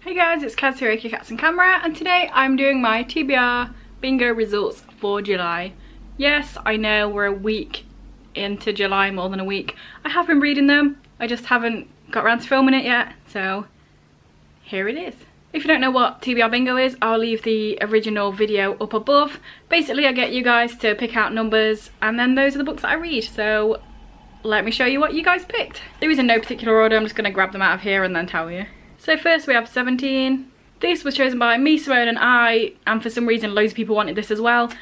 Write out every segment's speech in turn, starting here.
Hey guys, it's Kaz here, aka Cats and Camera, and today I'm doing my TBR bingo results for July. Yes, I know we're a week into July, more than a week. I have been reading them, I just haven't got around to filming it yet, so here it is. If you don't know what TBR bingo is, I'll leave the original video up above. Basically, I get you guys to pick out numbers, and then those are the books that I read, so let me show you what you guys picked. There is in no particular order, I'm just going to grab them out of here and then tell you. So first we have 17. This was chosen by me, Simone and I, and for some reason loads of people wanted this as well.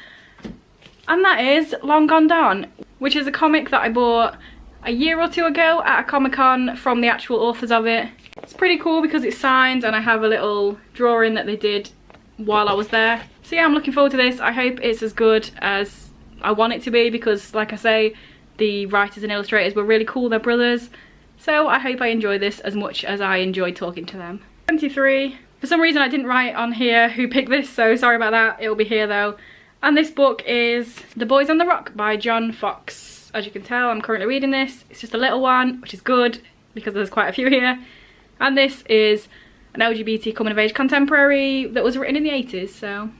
And that is Long Gone Dawn, which is a comic that I bought a year or two ago at a Comic-Con from the actual authors of it. It's pretty cool because it's signed and I have a little drawing that they did while I was there. So yeah, I'm looking forward to this. I hope it's as good as I want it to be because, like I say, the writers and illustrators were really cool, they're brothers. So I hope I enjoy this as much as I enjoyed talking to them. 23. For some reason I didn't write on here who picked this, so sorry about that. It will be here though. And this book is The Boys on the Rock by John Fox. As you can tell, I'm currently reading this. It's just a little one, which is good because there's quite a few here. And this is an LGBT coming of age contemporary that was written in the 80s, so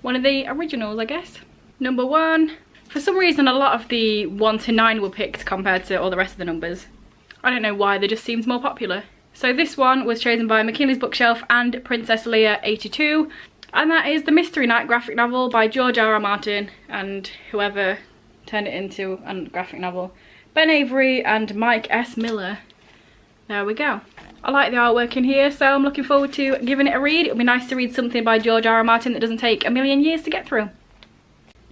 one of the originals, I guess. Number 1. For some reason a lot of the 1 to 9 were picked compared to all the rest of the numbers. I don't know why, they just seemed more popular. So this one was chosen by McKinley's Bookshelf and Princess Leia 82, and that is the Mystery Night graphic novel by George R.R. Martin and whoever turned it into a graphic novel, Ben Avery and Mike S. Miller. There we go. I like the artwork in here, so I'm looking forward to giving it a read. It'll be nice to read something by George R.R. Martin that doesn't take a million years to get through.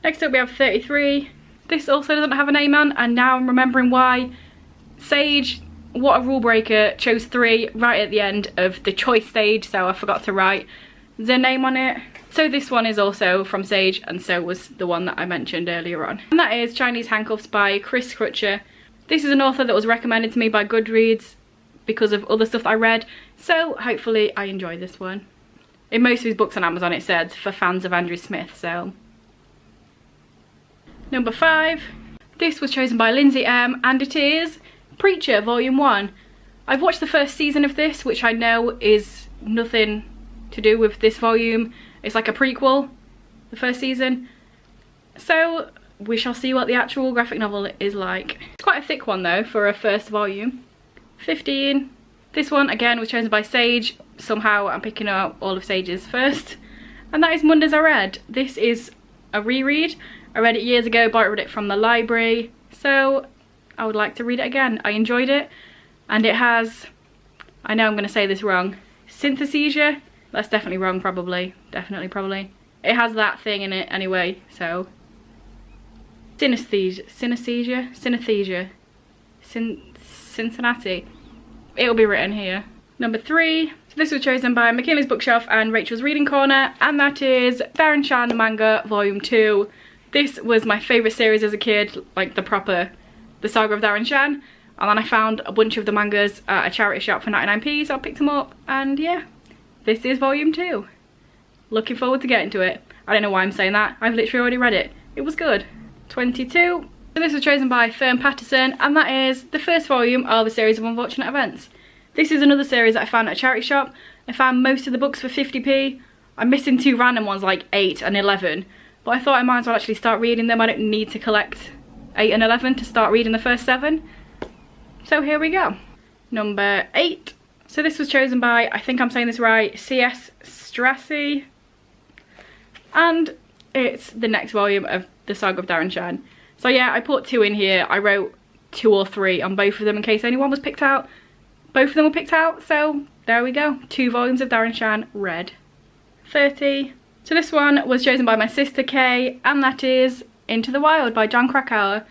Next up we have 33. This also doesn't have a name on, and now I'm remembering why. Sage, what a rule breaker, chose 3 right at the end of the choice stage, so I forgot to write the name on it. So this one is also from Sage, and so was the one that I mentioned earlier on. And that is Chinese Handcuffs by Chris Crutcher. This is an author that was recommended to me by Goodreads because of other stuff that I read, so hopefully I enjoy this one. In most of his books on Amazon it said for fans of Andrew Smith, so. Number 5. This was chosen by Lindsay M, and it is Preacher Volume 1. I've watched the first season of this, which I know is nothing to do with this volume. It's like a prequel, the first season. So we shall see what the actual graphic novel is like. It's quite a thick one though for a first volume. 15. This one again was chosen by Sage. Somehow I'm picking up all of Sage's first. And that is Mondays I Read. This is a reread. I read it years ago, but I read it from the library. So I would like to read it again. I enjoyed it, and it has, I know I'm going to say this wrong, synesthesia. That's definitely wrong, probably. Definitely, probably. It has that thing in it anyway, so. Synesthesia? Cincinnati. It'll be written here. Number 3. So this was chosen by McKinley's Bookshelf and Rachel's Reading Corner, and that is Darren Shan Manga Volume 2. This was my favourite series as a kid, like the Saga of Darren Shan, and then I found a bunch of the mangas at a charity shop for 99p, so I picked them up, and yeah, this is volume 2. Looking forward to getting to it. I don't know why I'm saying that, I've literally already read it. It was good. 22. So this was chosen by Fern Patterson, and that is the first volume of a series of unfortunate events. This is another series that I found at a charity shop. I found most of the books for 50p. I'm missing 2 random ones like 8 and 11, but I thought I might as well actually start reading them. I don't need to collect 8 and 11 to start reading the first 7. So here we go. Number 8. So this was chosen by, I think I'm saying this right, C.S. Strachey. And it's the next volume of the Saga of Darren Shan. So yeah, I put 2 in here. I wrote 2 or 3 on both of them in case anyone was picked out. Both of them were picked out, so there we go. 2 volumes of Darren Shan read. 30. So this one was chosen by my sister Kay, and that is Into the Wild by John Krakauer.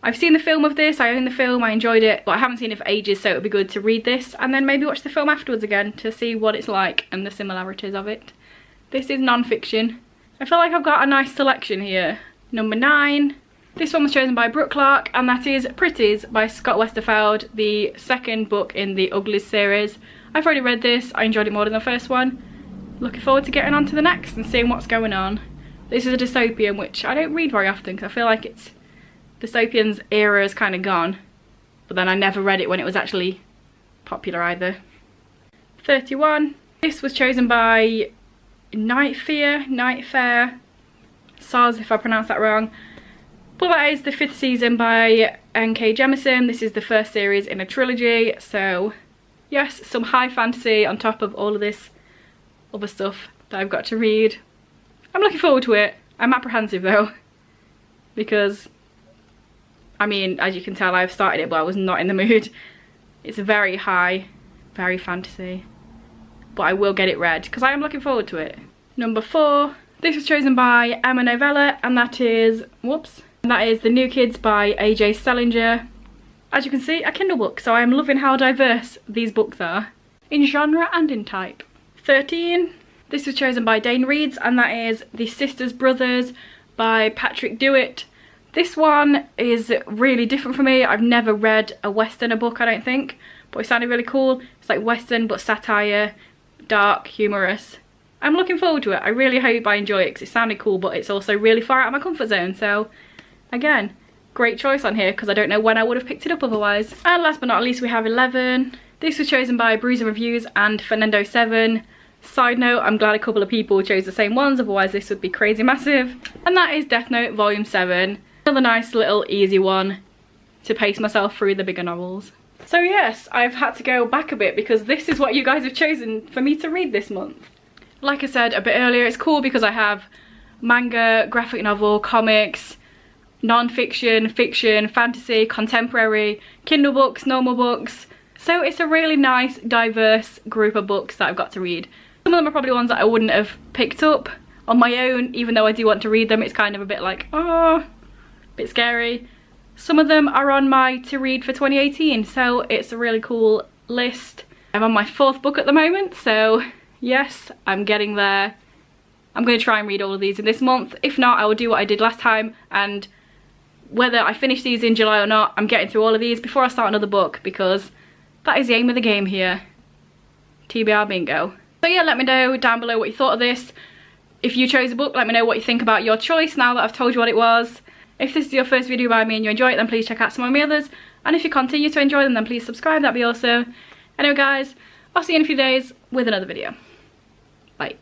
I've seen the film of this, I own the film, I enjoyed it, but I haven't seen it for ages, so it would be good to read this and then maybe watch the film afterwards again to see what it's like and the similarities of it. This is non-fiction. I feel like I've got a nice selection here. Number 9. This one was chosen by Brooke Clark, and that is Pretties by Scott Westerfeld, the second book in the Uglies series. I've already read this, I enjoyed it more than the first one. Looking forward to getting on to the next and seeing what's going on. This is a dystopian, which I don't read very often because I feel like it's dystopian's era is kind of gone, but then I never read it when it was actually popular either. 31. This was chosen by Nightfare, Sars if I pronounced that wrong. But that is the 5th season by N.K. Jemisin. This is the first series in a trilogy, so yes, some high fantasy on top of all of this other stuff that I've got to read. I'm looking forward to it. I'm apprehensive though, because I mean, as you can tell, I've started it but I was not in the mood. It's very high, very fantasy, but I will get it read because I am looking forward to it. Number 4, this was chosen by Emma Novella, and that is, The New Kids by AJ Salinger. As you can see, a Kindle book, so I am loving how diverse these books are in genre and in type. 13, this was chosen by Dane Reeds, and that is The Sisters Brothers by Patrick Dewitt. This one is really different for me. I've never read a Westerner book, I don't think, but it sounded really cool. It's like Western but satire, dark, humorous. I'm looking forward to it. I really hope I enjoy it because it sounded cool, but it's also really far out of my comfort zone. So again, great choice on here because I don't know when I would have picked it up otherwise. And last but not least, we have 11. This was chosen by Bruiser Reviews and Fernando7. Side note, I'm glad a couple of people chose the same ones, otherwise this would be crazy massive. And that is Death Note Volume 7. Another nice little easy one to pace myself through the bigger novels. So yes, I've had to go back a bit because this is what you guys have chosen for me to read this month. Like I said a bit earlier, it's cool because I have manga, graphic novel, comics, non-fiction, fiction, fantasy, contemporary, Kindle books, normal books. So it's a really nice, diverse group of books that I've got to read. Some of them are probably ones that I wouldn't have picked up on my own, even though I do want to read them. It's kind of a bit like, oh, a bit scary. Some of them are on my to read for 2018, so it's a really cool list. I'm on my 4th book at the moment, so yes, I'm getting there. I'm going to try and read all of these in this month. If not, I will do what I did last time, and whether I finish these in July or not, I'm getting through all of these before I start another book, because that is the aim of the game here. TBR bingo. So yeah, let me know down below what you thought of this. If you chose a book, let me know what you think about your choice now that I've told you what it was. If this is your first video by me and you enjoy it, then please check out some of my others. And if you continue to enjoy them, then please subscribe, that'd be awesome. Anyway guys, I'll see you in a few days with another video. Bye.